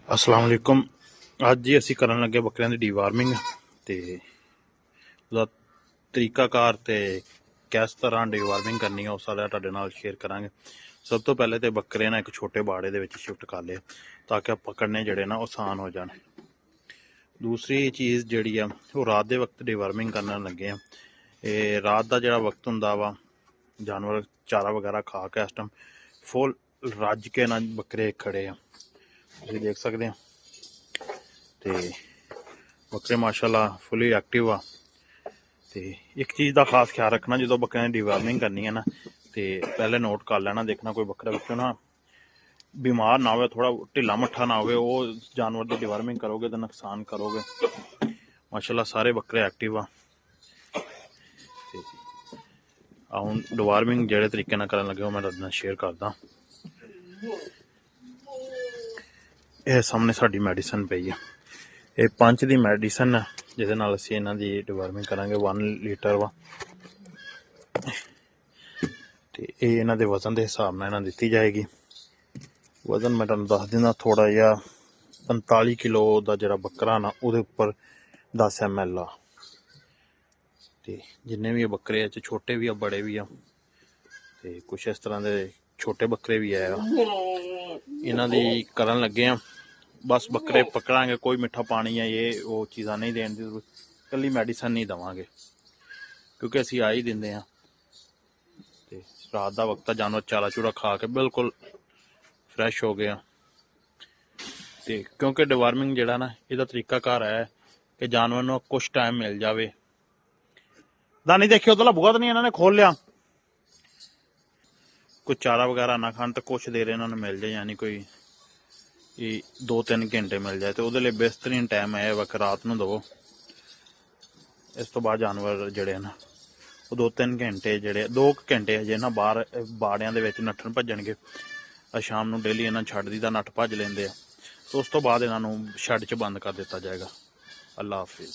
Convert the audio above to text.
अस्सलाम वालेकुम। ਅੱਜ ਜੀ ਅਸੀਂ ਕਰਨ ਲੱਗੇ ਬੱਕਰਿਆਂ ਦੀ ਡੀਵਾਰਮਿੰਗ ਤੇ ਉਹਦਾ ਤਰੀਕਾਕਾਰ ਤੇ ਕਿਸ ਤਰ੍ਹਾਂ ਡੀਵਾਰਮਿੰਗ ਕਰਨੀ ਹੈ ਉਹ ਸਾਰਾ ਤੁਹਾਡੇ ਨਾਲ ਸ਼ੇਅਰ ਕਰਾਂਗੇ। ਸਭ ਤੋਂ ਪਹਿਲੇ ਤੇ ਬੱਕਰੇ ਨਾ ਇੱਕ ਛੋਟੇ ਬਾੜੇ ਦੇ ਵਿੱਚ ਸ਼ਿਫਟ ਕਰ ਲਿਆ ਤਾਂ ਕਿ ਪਕੜਨੇ ਜਿਹੜੇ ਨਾ ਆਸਾਨ ਹੋ ਜਾਣ। ਦੂਸਰੀ ਚੀਜ਼ ਜਿਹੜੀ ਆ ਉਹ ਰਾਤ ਦੇ ਵਕਤ ਡੀਵਾਰਮਿੰਗ ਕਰਨ ਲੱਗੇ ਆ। ਇਹ ਰਾਤ ਦਾ ਜਿਹੜਾ ਵਕਤ ਹੁੰਦਾ ਵਾ ਜਾਨਵਰ ਚਾਰਾ ਵਗੈਰਾ ਖਾ ਕੇ ਇਸ ਟਾਈਮ ਫੁੱਲ ਰੱਜ ਕੇ ਨਾ ਬੱਕਰੇ ਖੜੇ ਆ, ਤੁਸੀਂ ਦੇਖ ਸਕਦੇ ਆ। ਤੇ ਬੱਕਰੇ ਮਾਸ਼ਾਅੱਲਾ ਫੁੱਲੀ ਐਕਟਿਵ ਆ। ਤੇ ਇੱਕ ਚੀਜ਼ ਦਾ ਖਾਸ ਖਿਆਲ ਰੱਖਣਾ, ਜਦੋਂ ਬੱਕਰਿਆਂ ਦੀ ਡੀਵਾਰਮਿੰਗ ਕਰਨੀ ਹੈ ਨਾ ਤੇ ਪਹਿਲੇ ਨੋਟ ਕਰ ਲੈਣਾ, ਦੇਖਣਾ ਕੋਈ ਬੱਕਰਾ ਵਿੱਚੋਂ ਨਾ ਬਿਮਾਰ ਨਾ ਹੋਵੇ, ਥੋੜਾ ਢਿੱਲਾ ਮੱਠਾ ਨਾ ਹੋਵੇ। ਉਹ ਜਾਨਵਰ ਦੀ ਡੀਵਾਰਮਿੰਗ ਕਰੋਗੇ ਤਾਂ ਨੁਕਸਾਨ ਕਰੋਗੇ। ਮਾਸ਼ਾਅੱਲਾ ਸਾਰੇ ਬੱਕਰੇ ਐਕਟਿਵ ਆ। ਤੇ ਹੁਣ ਡੀਵਾਰਮਿੰਗ ਜਿਹੜੇ ਤਰੀਕੇ ਨਾਲ ਕਰਨ ਲੱਗੇ ਉਹ ਮੈਂ ਤੁਹਾਡੇ ਨਾਲ ਸ਼ੇਅਰ ਕਰਦਾ। ਇਹ ਸਾਹਮਣੇ ਸਾਡੀ ਮੈਡੀਸਨ ਪਈ ਆ, ਇਹ 5 ਦੀ ਮੈਡੀਸਨ ਜਿਹਦੇ ਨਾਲ ਅਸੀਂ ਇਹਨਾਂ ਦੀ ਡੀਵਾਰਮਿੰਗ ਕਰਾਂਗੇ। 1 ਲੀਟਰ ਵਾ ਤੇ ਇਹ ਇਹਨਾਂ ਦੇ ਵਜ਼ਨ ਦੇ ਹਿਸਾਬ ਨਾਲ ਇਹਨਾਂ ਦਿੱਤੀ ਜਾਏਗੀ। ਵਜ਼ਨ ਮੈਂ ਤੁਹਾਨੂੰ ਦੱਸ ਦਿੰਦਾ, ਥੋੜਾ ਜਿਹਾ 45 ਕਿਲੋ ਦਾ ਜਿਹੜਾ ਬੱਕਰਾ ਨਾ ਉਹਦੇ ਉੱਪਰ 10 ml ਆ। ਤੇ ਜਿੰਨੇ ਵੀ ਬੱਕਰੇ ਆ ਛੋਟੇ ਵੀ ਆ ਬੜੇ ਵੀ ਆ, ਤੇ ਕੁਛ ਇਸ ਤਰ੍ਹਾਂ ਦੇ ਛੋਟੇ ਬੱਕਰੇ ਵੀ ਆਏ ਆ। ਇਹਨਾਂ ਦੀ ਕਰਨ ਲੱਗੇ ਆ, बस बकरे पकड़ांगे, कोई मिठा पानी है ये वो चीज़ा नहीं देने की जरूरत, कली मेडिसन नहीं देवांगे क्योंकि असी आ ही देंगे हैं। तो रात का वक्त जानवर चारा चूरा खा के बिल्कुल फ्रैश हो गया। तो क्योंकि डिवार्मिंग जोड़ा ना यदा तरीकाकार है कि जानवर को कुछ टाइम मिल जाए। दानी देखिए उधरला बुआ तो नहीं इन्होंने खोल लिया, कुछ चारा वगैरह ना खान तो कुछ देर इन्होंने मिल जाए, यानी कोई 2-3 घंटे मिल जाए तो वो बेहतरीन टाइम है वक्त रात में दवो। इस तो बाद जानवर जड़े ना वो 2-3 घंटे जड़े 2 घंटे हजे ना बाहर बाड़ियां दे विच नट्ठन भज्जणगे। शाम नूं डेली इन्हां छड्ड दी दा नट्ठ भज लेंदे आ, तो उस तो बाद इन्हां नूं शैड च बंद कर दिता जाएगा। अल्लाह हाफिज़।